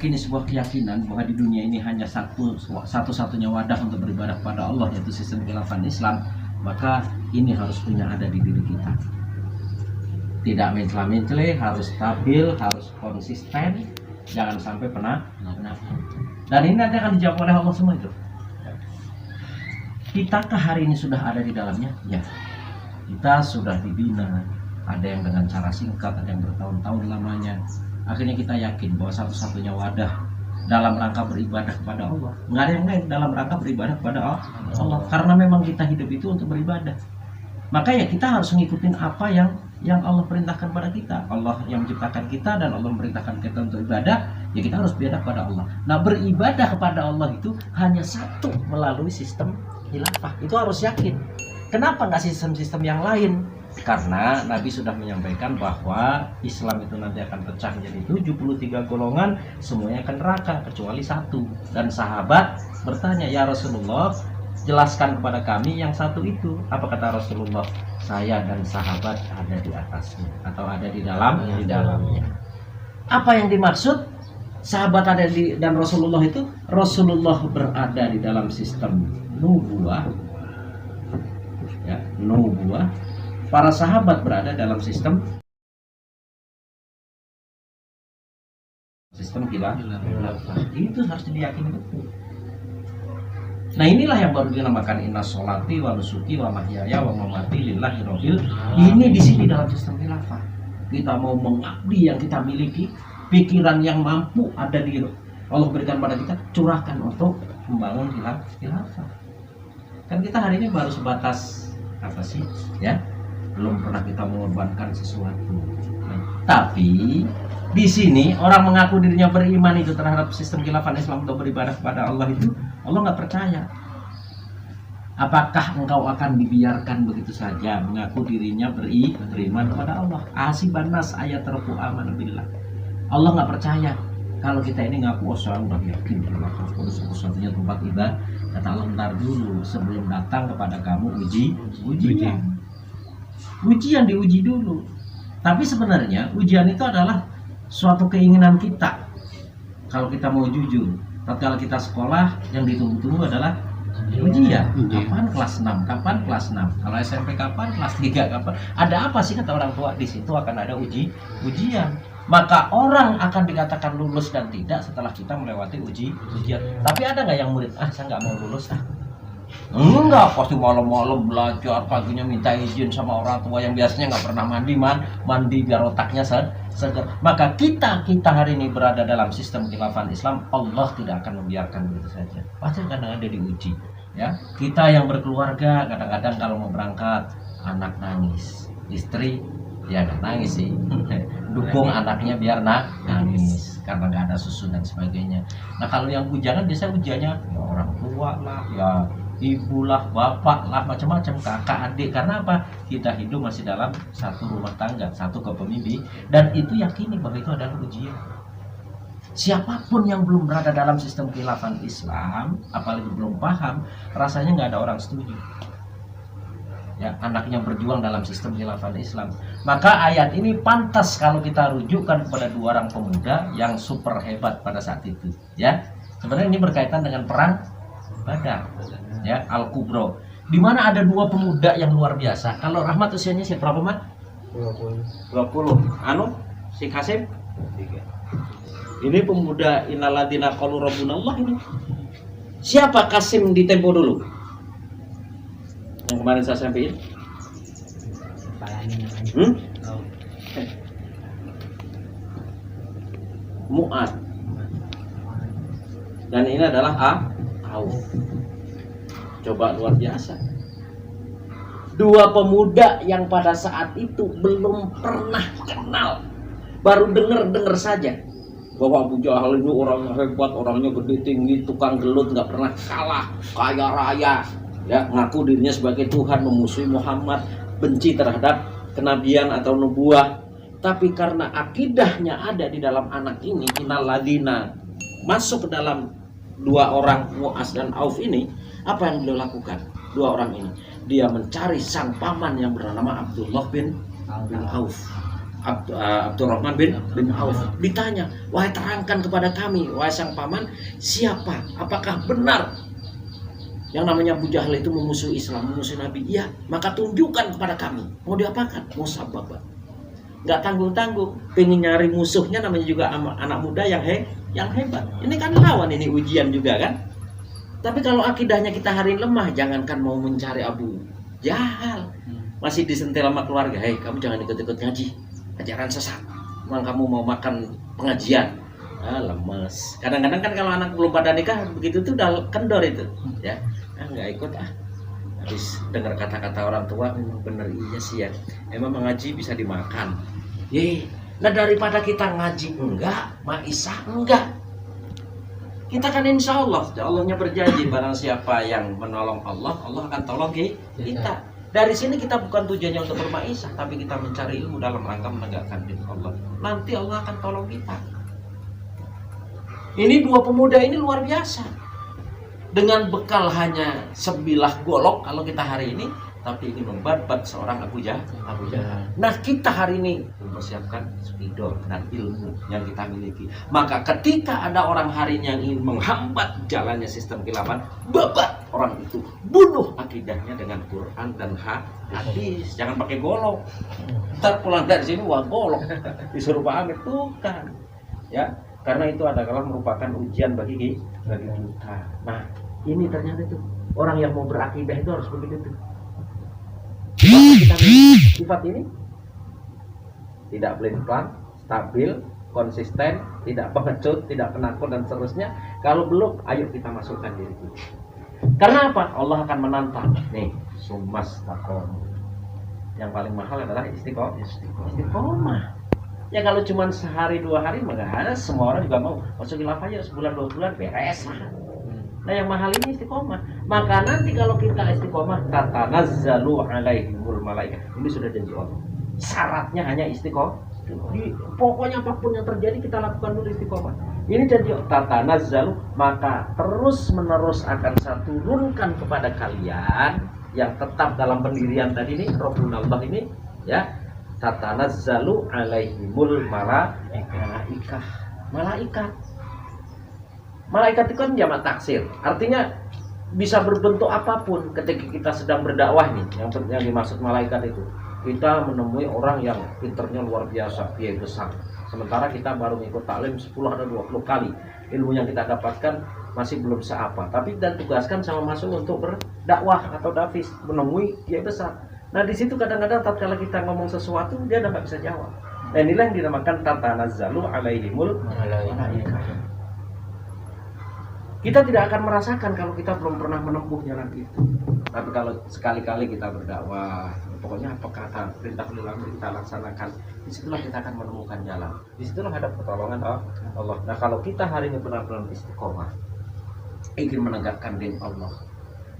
meyakini sebuah keyakinan bahwa di dunia ini hanya satu-satunya wadah untuk beribadah kepada Allah, yaitu sistem khilafah Islam, maka ini harus punya ada di diri kita. Tidak mencela-mencela, harus stabil, harus konsisten, jangan sampai pernah. Dan ini nanti akan dijawab oleh Allah semua itu. Kitakah hari ini sudah ada di dalamnya? Ya. Kita sudah dibina. Ada yang dengan cara singkat, ada yang bertahun-tahun lamanya. Akhirnya kita yakin bahwa satu-satunya wadah dalam rangka beribadah kepada Allah. Nggak ada yang lain dalam rangka beribadah kepada Allah. Karena memang kita hidup itu untuk beribadah. Maka ya kita harus mengikuti apa yang Allah perintahkan pada kita. Allah yang menciptakan kita dan Allah memerintahkan kita untuk ibadah, ya kita harus beribadah kepada Allah. Nah, beribadah kepada Allah itu hanya satu, melalui sistem khilafah. Itu harus yakin. Kenapa nggak sistem-sistem yang lain? Karena Nabi sudah menyampaikan bahwa Islam itu nanti akan pecah menjadi 73 golongan, semuanya akan neraka kecuali satu. Dan sahabat bertanya, "Ya Rasulullah, jelaskan kepada kami yang satu itu." Apa kata Rasulullah? "Saya dan sahabat ada di atasnya," atau ada di dalamnya. Apa yang dimaksud sahabat ada di dan Rasulullah itu? Rasulullah berada di dalam sistem nubuwah, ya, nubuwah. Para sahabat berada dalam sistem khilafah. Itu harus diyakini betul. Nah, inilah yang baru dinamakan inna sholati wa nusuki wa mahyaya wa mamati lillahi rabbil. Ini di sini dalam sistem khilafah. Kita mau mengabdi yang kita miliki, pikiran yang mampu ada di Allah berikan pada kita, curahkan untuk membangun khilafah. Kan kita hari ini baru sebatas apa sih, ya? Belum pernah kita mengorbankan sesuatu. Tapi di sini orang mengaku dirinya beriman itu terhadap sistem khilafah Islam untuk beribadah kepada Allah itu, Allah nggak percaya. Apakah engkau akan dibiarkan begitu saja mengaku dirinya beriman kepada Allah? Asiban nas ayat terfu aman billah. Allah nggak percaya kalau kita ini ngaku saya udah yakin kalau satu-satunya tempat ibadah. Kata Allah, bentar dulu, sebelum datang kepada kamu ujian diuji dulu. Tapi sebenarnya ujian itu adalah suatu keinginan kita. Kalau kita mau jujur, tatkala kita sekolah, yang ditunggu-tunggu adalah ujian. Kapan kelas 6? Kapan kelas 6? Kalau SMP kapan? Kelas 3 kapan? Ada apa sih kata orang tua? Di situ akan ada ujian. Maka orang akan dikatakan lulus dan tidak setelah kita melewati ujian. Tapi ada nggak yang murid? Saya nggak mau lulus. Enggak, pasti malam-malam belajar, paginya minta izin sama orang tua yang biasanya nggak pernah mandi biar otaknya segar. Maka kita hari ini berada dalam sistem khilafah Islam, Allah tidak akan membiarkan begitu saja. Pasti kadang ada diuji. Ya, kita yang berkeluarga kadang-kadang kalau mau berangkat anak nangis, istri ya nggak nangis sih, dukung anaknya biar nangis karena nggak ada susu dan sebagainya. Nah kalau yang bujangan biasanya ujiannya ya orang tua lah, ya ibu lah, bapak lah, macam-macam, kakak, adik. Karena apa? Kita hidup masih dalam satu rumah tangga, satu kepemimpinan, dan itu yakini bahwa itu adalah ujian. Siapapun yang belum berada dalam sistem khilafah Islam, apalagi belum paham, rasanya nggak ada orang setuju. Ya, anaknya berjuang dalam sistem khilafah Islam. Maka ayat ini pantas kalau kita rujukkan kepada dua orang pemuda yang super hebat pada saat itu. Ya, sebenarnya ini berkaitan dengan perang Badar, ya, Al-Kubro, di mana ada dua pemuda yang luar biasa. Kalau Rahmat usianya berapa, Mat? 20. Si Kasim? 3. Ini pemuda inaladina qalu rabbunallah ini. Siapa Kasim di tempo dulu? Yang kemarin saya sampaikan. Mu'ad. Dan ini adalah Auf. Coba luar biasa. Dua pemuda yang pada saat itu belum pernah kenal, baru dengar saja bahwa Abu Jahal ini orangnya hebat, orangnya gede tinggi, tukang gelut, nggak pernah kalah, kaya raya, ya, ngaku dirinya sebagai Tuhan, memusuhi Muhammad, benci terhadap kenabian atau nubuah. Tapi karena akidahnya ada di dalam anak ini, innal ladina, masuk ke dalam dua orang Mu'az dan Auf ini, apa yang beliau lakukan? Dua orang ini, dia mencari sang paman yang bernama Abdullah bin Auf. Abdurrahman bin Auf. Ditanya, wahai terangkan kepada kami, wahai sang paman, siapa? Apakah benar yang namanya Abu Jahal itu memusuhi Islam, memusuhi Nabi? Iya, maka tunjukkan kepada kami. Mau diapakan? Mau sababa. Nggak tanggung-tanggung, pengen nyari musuhnya, namanya juga anak muda yang hebat. Ini kan lawan, ini ujian juga kan. Tapi kalau akidahnya kita hari ini lemah, jangankan mau mencari Abu Jahal, masih disentil sama keluarga, hei kamu jangan ikut-ikut ngaji, ajaran sesat. Memang kamu mau makan pengajian, lemes. Kadang-kadang kan kalau anak belum pada nikah begitu tuh udah kendor itu, ya, nggak ikut habis dengar kata-kata orang tua, memang bener iya sih ya, emang mengaji bisa dimakan. Nah daripada kita ngaji enggak, maisah enggak. Kita kan insya Allah, Allahnya berjanji barang siapa yang menolong Allah, Allah akan tolong kita. Dari sini kita bukan tujuannya untuk bermaisah, tapi kita mencari ilmu dalam rangka menegakkan din Allah. Nanti Allah akan tolong kita. Ini dua pemuda ini luar biasa. Dengan bekal hanya sebilah golok kalau kita hari ini, tapi ingin membabat seorang Abu Jahal. Nah kita hari ini mempersiapkan spidol dan ilmu yang kita miliki. Maka ketika ada orang hari ini yang ingin menghambat jalannya sistem khilafah, babat orang itu, bunuh akidahnya dengan Quran dan hadis. Jangan pakai golok. Ntar pulang dari sini wah golok, disuruh Pak Amir tuh kan, ya. Karena itu adalah merupakan ujian bagi kita. Nah, ini ternyata tuh orang yang mau berakidah itu harus begitu tuh. Kita sifat ini tidak pelin-pelan, stabil, konsisten, tidak pengecut, tidak penakut dan seterusnya. Kalau belum, ayo kita masukkan diri kita. Karena apa? Allah akan menantang. Nih, sumas takom. Yang paling mahal adalah istiqomah. Ya kalau cuma sehari dua hari maka ada, semua orang juga mau masuk khilafah aja sebulan dua bulan beres. Nah yang mahal ini istiqomah. Maka nanti kalau kita istiqomah, tatanazzalu alaihimul malaikah. Ini sudah janji Allah. Syaratnya hanya istiqomah. Pokoknya apapun yang terjadi kita lakukan dulu istiqomah. Ini janji tatanazzalu, maka terus menerus akan saya turunkan kepada kalian yang tetap dalam pendirian tadi ini, Rabbunallah ini, ya. Tatanazzalu alaihimul malaikah. Malaikat itu kan jamak taksir. Artinya bisa berbentuk apapun. Ketika kita sedang berdakwah nih, yang dimaksud malaikat itu, kita menemui orang yang pinternya luar biasa, kiai besar. Sementara kita baru ikut taklim 10 atau 20 kali. Ilmu yang kita dapatkan masih belum seapa. Tapi kita tugaskan sama masuk untuk berdakwah atau dafis, menemui kiai besar. Nah di situ kadang-kadang tatkala kita ngomong sesuatu dia udah nggak bisa jawab. Nah inilah yang dinamakan tatanazzalu alaihimul malaikah. Kita tidak akan merasakan kalau kita belum pernah menempuh jalan itu. Tapi kalau sekali-kali kita berdakwah, pokoknya apa kata perintah ulama kita laksanakan, disitulah kita akan menemukan jalan. Disitulah ada pertolongan Allah. Nah kalau kita hari ini benar-benar istiqomah, ingin menegakkan din Allah.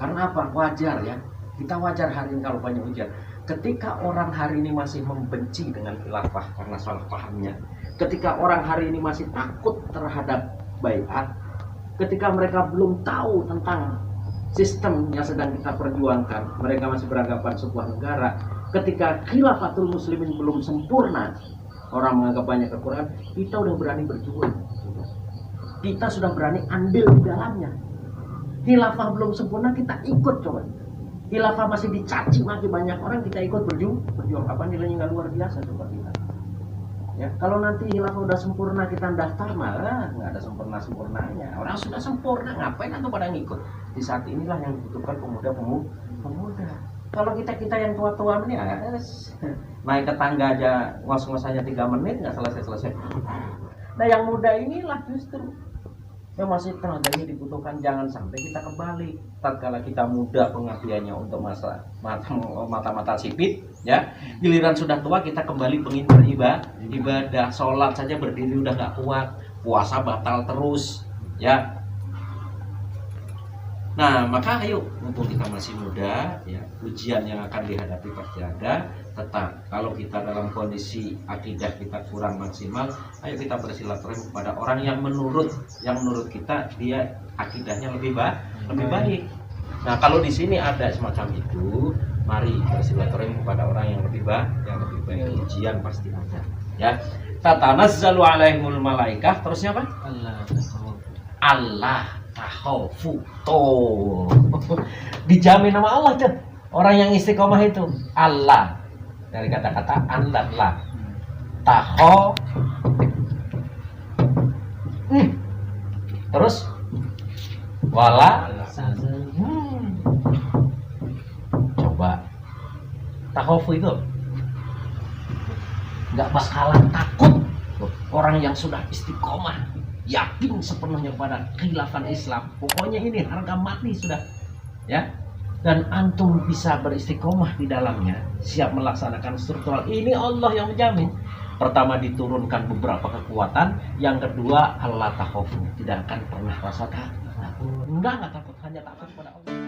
Karena apa? Wajar ya. Kita wajar hari ini kalau banyak ujian. Ketika orang hari ini masih membenci dengan khilafah karena salah pahamnya, ketika orang hari ini masih takut terhadap baiat, ketika mereka belum tahu tentang sistem yang sedang kita perjuangkan, mereka masih beranggapan sebuah negara, ketika khilafatul muslimin belum sempurna, orang menganggap banyak kekurangan, kita udah berani berjuang, kita sudah berani ambil di dalamnya. Khilafah belum sempurna, kita ikut coba. Khilafah masih dicaci maki banyak orang, kita ikut berjuang. Apa nilainya nggak luar biasa coba kita. Ya, kalau nanti khilafah udah sempurna kita daftar malah nggak ada sempurnanya. Orang sudah sempurna, ngapain atau pada ngikut? Di saat inilah yang dibutuhkan pemuda. Kalau kita yang tua-tua ini, naik ke tangga aja ngos-ngos aja 3 menit nggak selesai. Nah yang muda inilah justru yang masih tenaganya dibutuhkan. Jangan sampai kita kembali tatkala kita muda pengabdiannya untuk mata-mata sipit, ya giliran sudah tua kita kembali pengen beribadah, sholat saja berdiri udah nggak kuat, puasa batal terus, ya. Nah maka ayo, mumpung kita masih muda, ya ujian yang akan dihadapi pasti ada. Tetap kalau kita dalam kondisi akidah kita kurang maksimal, ayo kita bersilaturahmi kepada orang yang menurut kita dia akidahnya lebih baik. Nah kalau di sini ada semacam itu, Mari bersilaturahim kepada orang yang lebih baik, ujian pasti ada. Ya, tatanazzalu alaihimul malaikah, terusnya apa? Allah takhafu. Tuh. Dijamin sama Allah tuh. Orang yang istiqomah itu Allah. Dari kata-kata Allah lah. Takhafu. Terus wala coba takhafu itu nggak bakalan takut. Orang yang sudah istiqomah, yakin sepenuhnya pada khilafan Islam, pokoknya ini harga mati sudah, ya. Dan antum bisa beristiqomah di dalamnya, siap melaksanakan struktural ini, Allah yang menjamin. Pertama, diturunkan beberapa kekuatan. Yang kedua, Allah takhafu, tidak akan pernah rasa takut. Enggak takut, hanya takut pada Allah.